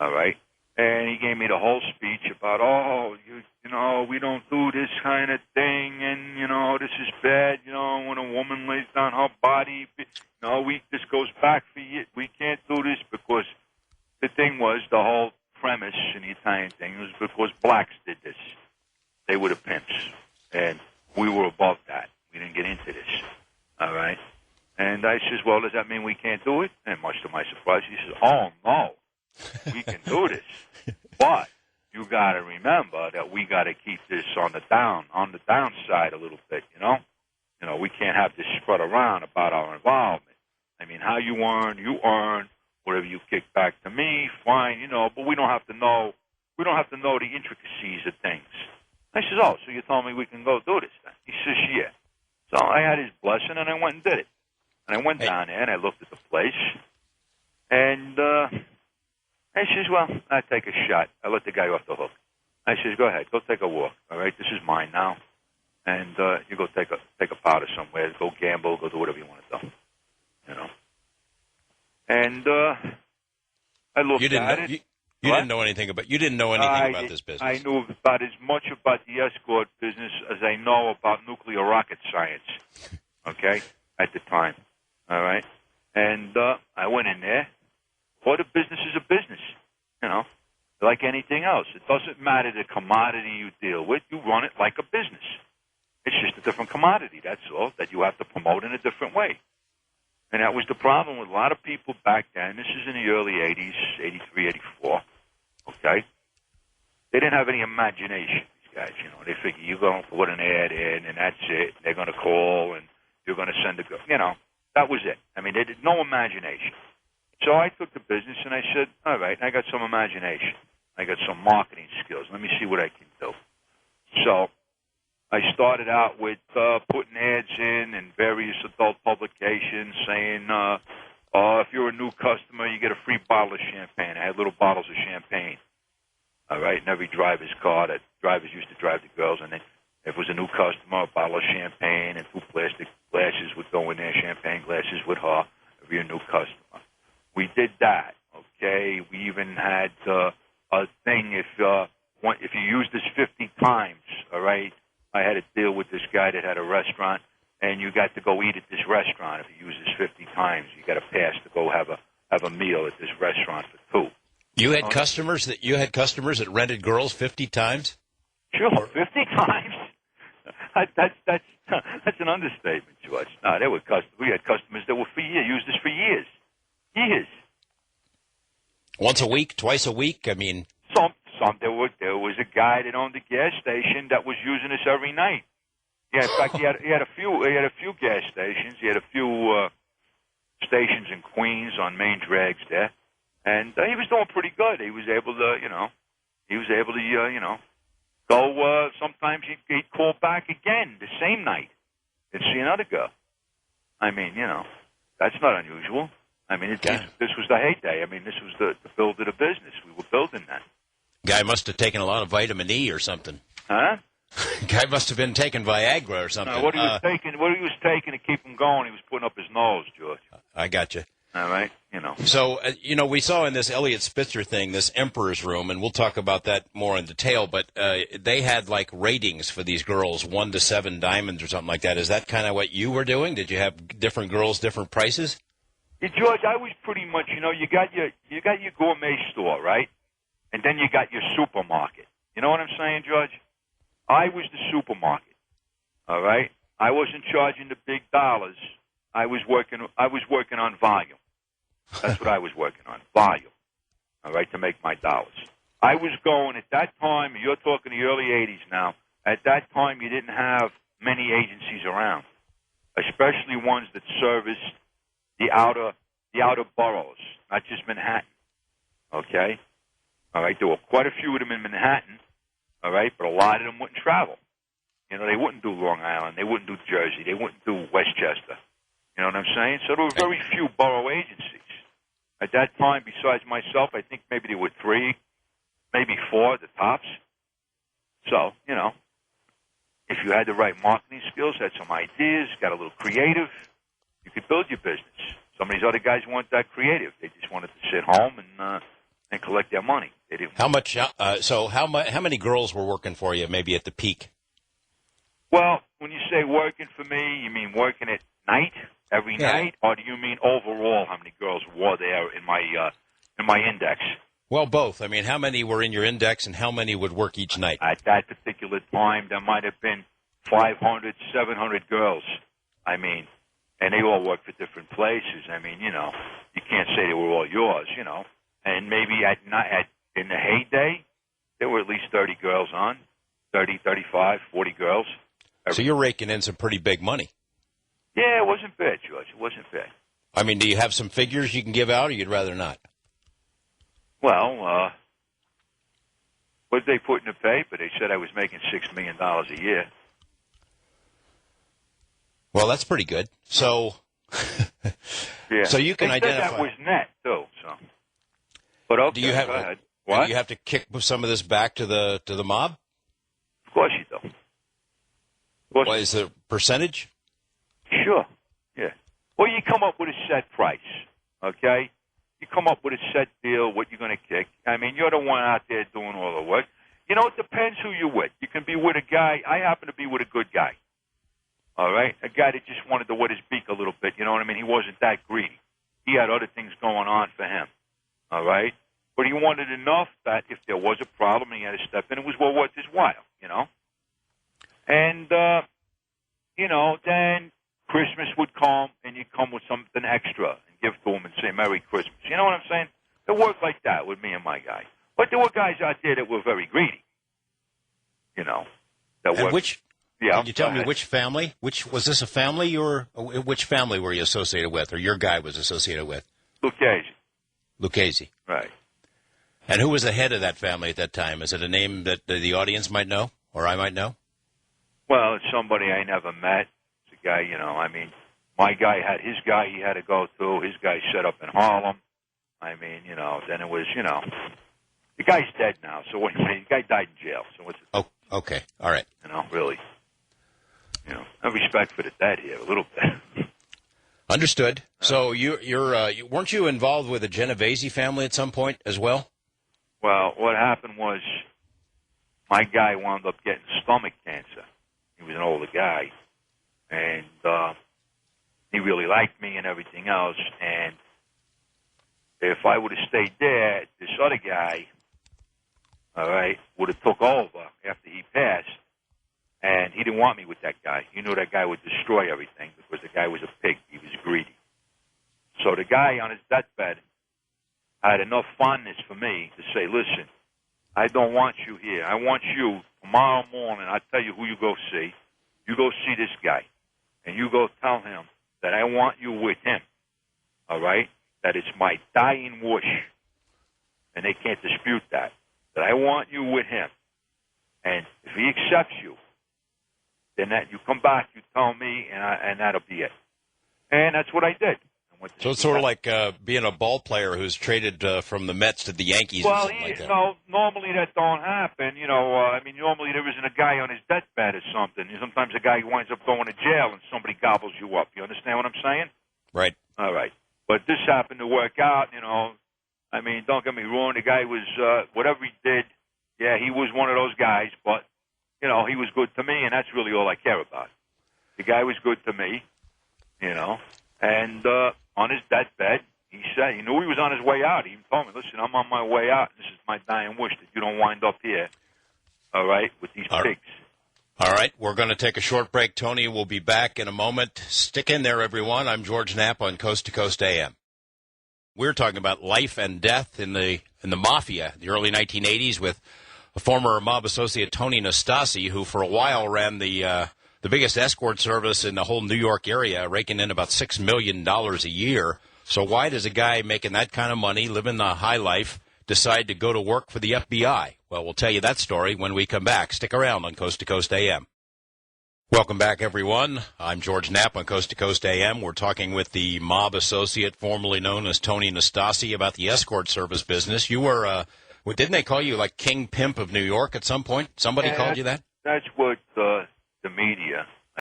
all right? And he gave me the whole speech about, you know, we don't do this kind of thing, and, you know, this is bad, you know, when a woman lays down her body, this goes back for years. We can't do this because the thing was, the whole premise in the Italian thing was because blacks did this. They were the pimps, and we were above that. We didn't get into this, all right? And I says, well, does that mean we can't do it? And much to my surprise, he says, oh, no, we can do this. But you got to remember that we got to keep this on the downside a little bit, you know? You know, we can't have this spread around about our involvement. I mean, how you earn. Whatever you kick back to me, fine, you know, but we don't have to know the intricacies of things. I says, oh, so you told me we can go do this then? He says, yeah. So I had his blessing, and I went and did it. And I went down there, and I looked at the place, and I says, well, I'll take a shot. I let the guy off the hook. I says, go ahead, go take a walk, all right? This is mine now. And you go take a powder somewhere, go gamble, go do whatever you want to do, you know. And I looked at it. You didn't know anything about this business. I knew about as much about the escort business as I know about nuclear rocket science. Okay, at the time, all right. And I went in there. Well, the business is a business, you know, like anything else. It doesn't matter the commodity you deal with. You run it like a business. It's just a different commodity. That's all that you have to promote in a different way. And that was the problem with a lot of people back then. This is in the early 80s, 83, 84, okay? They didn't have any imagination, these guys, you know. They figure you're going to put an ad in, and that's it. They're going to call, and you're going to send a girl. You know, that was it. I mean, they did no imagination. So I took the business, and I said, all right, I got some imagination. I got some marketing skills. Let me see what I can do. So I started out with putting ads in various adult publications saying, if you're a new customer, you get a free bottle of champagne. I had little bottles of champagne, all right, in every driver's car that drivers used to drive the girls. And then if it was a new customer, a bottle of champagne and 2 plastic glasses would go in there, champagne glasses with her, if you're a new customer. We did that, okay? We even had a thing if you use this 50 times, all right? I had a deal with this guy that had a restaurant, and you got to go eat at this restaurant. If you use this 50 times, you got a pass to go have a meal at this restaurant for 2. You had customers that rented girls 50 times? Sure, 50 times. That's an understatement, George. No, they were customers. We had customers that were for years, used this for years. Years. Once a week, twice a week. I mean, there was a guy that owned a gas station that was using this every night. Yeah, in fact, he had a few gas stations. He had a few stations in Queens on main drags there, and he was doing pretty good. He was able to, go. Sometimes he'd call back again the same night and see another girl. I mean, that's not unusual. I mean, this was the heyday. I mean, this was the build of the business. We were building that. Guy must have taken a lot of vitamin E or something. Huh? Guy must have been taking Viagra or something. No, what he was taking to keep him going, he was putting up his nose, George. I got you. All right, So, we saw in this Elliot Spitzer thing, this Emperor's Room, and we'll talk about that more in detail, but they had, like, ratings for these girls, 1 to 7 diamonds or something like that. Is that kind of what you were doing? Did you have different girls, different prices? Yeah, George, I was pretty much, you got your gourmet store, right? And then you got your supermarket. You know what I'm saying, George? I was the supermarket. All right? I wasn't charging the big dollars. I was working on volume. That's what I was working on, volume. All right, to make my dollars. I was going at that time, you're talking the early 80s now, at that time you didn't have many agencies around, especially ones that serviced the outer boroughs, not just Manhattan. Okay? All right, there were quite a few of them in Manhattan, all right, but a lot of them wouldn't travel. They wouldn't do Long Island. They wouldn't do Jersey. They wouldn't do Westchester. You know what I'm saying? So there were very few borough agencies. At that time, besides myself, I think maybe there were 3, maybe 4 at the tops. So, if you had the right marketing skills, had some ideas, got a little creative, you could build your business. Some of these other guys weren't that creative. They just wanted to sit home and collect their money. They didn't. How much? How many girls were working for you? Maybe at the peak. Well, when you say working for me, you mean working at night, every night, or do you mean overall how many girls were there in my index? Well, both. I mean, how many were in your index, and how many would work each night? At that particular time, there might have been 500, 700 girls. I mean, and they all worked for different places. I mean, you can't say they were all yours, And maybe in the heyday, there were at least 30 girls on, 30, 35, 40 girls. So you're raking in some pretty big money. Yeah, it wasn't bad, George. It wasn't bad. I mean, do you have some figures you can give out, or you'd rather not? Well, what did they put in the paper? They said I was making $6 million a year. Well, that's pretty good. So, yeah. So you can they identify. Said that was net too. So, but okay, do you have? Go ahead. What? Do you have to kick some of this back to the mob? Of course you do. What is the percentage? Sure. Yeah. Well, you come up with a set price. Okay. You come up with a set deal, what you're going to kick. I mean, you're the one out there doing all the work. It depends who you're with. You can be with a guy. I happen to be with a good guy. All right? A guy that just wanted to wet his beak a little bit. You know what I mean? He wasn't that greedy. He had other things going on for him. All right? But he wanted enough that if there was a problem and he had to step in, it was well worth his while, And, then Christmas would come and you'd come with something extra and give to him and say Merry Christmas. You know what I'm saying? It worked like that with me and my guy. But there were guys out there that were very greedy. That and which? Yeah. Can you tell me which family? Was this a family, or which family were you associated with, or your guy was associated with? Lucchese. Right. And who was the head of that family at that time? Is it a name that the audience might know, or I might know? Well, it's somebody I never met. It's a guy, my guy had his guy he had to go to. His guy set up in Harlem. I mean, then it was, the guy's dead now. So what? The guy died in jail. So what's it? Oh, okay. All right. Really. I have respect for the dead here a little bit. Understood. So weren't you involved with the Genovese family at some point as well? Well, what happened was my guy wound up getting stomach cancer. He was an older guy, and he really liked me and everything else. And if I would have stayed there, this other guy, all right, would have took over after he passed. And he didn't want me with that guy. He knew that guy would destroy everything because the guy was a pig. He was greedy. So the guy on his deathbed had enough fondness for me to say, listen, I don't want you here. I want you tomorrow morning. I'll tell you who you go see. You go see this guy. And you go tell him that I want you with him. All right? That it's my dying wish. And they can't dispute that. That I want you with him. And if he accepts you, then you come back, you tell me, and that'll be it. And that's what I did. So it's sort of like being a ball player who's traded from the Mets to the Yankees or something like that. Well, normally that don't happen. Normally there isn't a guy on his deathbed or something. Sometimes a guy winds up going to jail and somebody gobbles you up. You understand what I'm saying? Right. All right. But this happened to work out, don't get me wrong. The guy was, whatever he did, yeah, he was one of those guys, but he was good to me, and that's really all I care about. The guy was good to me, and on his deathbed, he said, he knew he was on his way out. He even told me, listen, I'm on my way out. This is my dying wish that you don't wind up here, all right, with these pigs. All right, we're going to take a short break. Tony will be back in a moment. Stick in there, everyone. I'm George Knapp on Coast to Coast AM. We're talking about life and death in the mafia, the early 1980s, with a former mob associate, Tony Nastasi, who for a while ran the biggest escort service in the whole New York area, raking in about $6 million a year. So why does a guy making that kind of money, living the high life, decide to go to work for the FBI? Well, we'll tell you that story when we come back. Stick around on Coast to Coast AM. Welcome back, everyone. I'm George Knapp on Coast to Coast AM. We're talking with the mob associate, formerly known as Tony Nastasi, about the escort service business. You were... didn't they call you like King Pimp of New York at some point? Somebody called you that? That's what the media